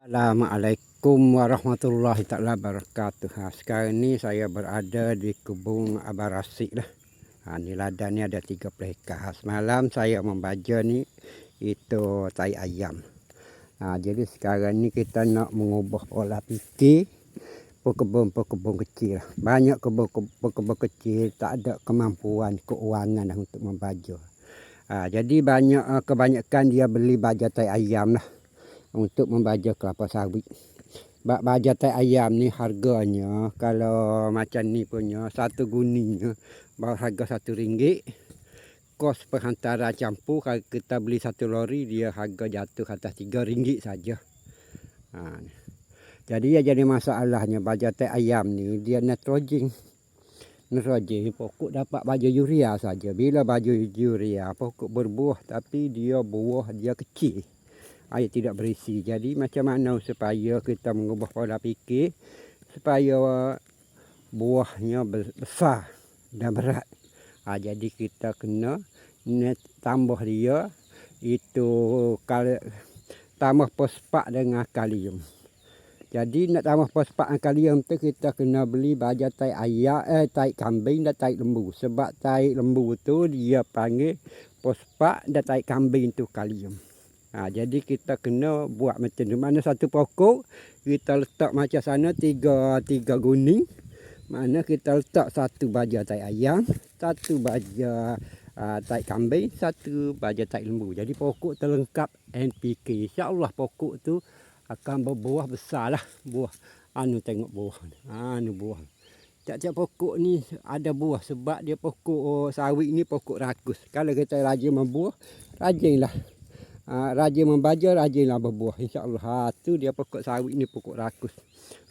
Assalamualaikum warahmatullahi taala wabarakatuh. Sekarang ni saya berada di kebun Abang Rasik lah. Ni ladang ni ada 30 hektar. Semalam saya membaca ni itu tai ayam. Jadi sekarang ni kita nak mengubah pola fikir pekebun-pekebun kecil lah. Banyak kebun kecil tak ada kemampuan keuangan lah untuk membaca. Jadi kebanyakan dia beli baja tai ayam lah untuk membaja kelapa sawit. Baja tai ayam ni harganya kalau macam ni punya satu guningnya harga RM1. Kos perhantaran campur kalau kita beli satu lori dia harga jatuh atas RM3 saja. Jadi ya jadi masalahnya baja tai ayam ni dia nitrogen. Nitrogen pokok dapat baju urea saja. Bila baju urea pokok berbuah tapi dia buah dia kecil. Air tidak berisi. Jadi macam mana supaya kita mengubah pola fikir supaya buahnya besar dan berat. Jadi kita kena tambah dia itu tambah fosfat dengan kalium. Jadi nak tambah fosfat dan kalium tu kita kena beli baja tai ayam, tai kambing dan tai lembu. Sebab tai lembu tu dia panggil fosfat dan tai kambing tu kalium. Jadi kita kena buat macam tu. Mana satu pokok kita letak macam sana tiga guning. Mana kita letak satu baja tai ayam, satu baja tai kambing, satu baja tai lembu. Jadi pokok terlengkap NPK. InsyaAllah pokok tu akan berbuah besar lah. Buah. Tengok buah. Ni buah. Tiap-tiap pokok ni ada buah sebab dia pokok sawit ni pokok rakus. Kalau kita rajin membuah, rajinlah. Rajin membaja, rajinlah berbuah. InsyaAllah. Tu dia pokok sawit ni pokok rakus.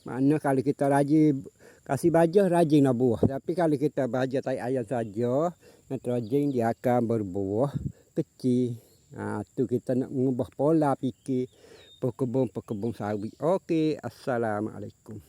Mana kalau kita rajin kasih baja, rajinlah buah. Tapi kalau kita baja tai ayam saja, nitrogen dia akan berbuah kecil. Tu kita nak mengubah pola fikir pekebun-pekebun sawit. Okey, assalamualaikum.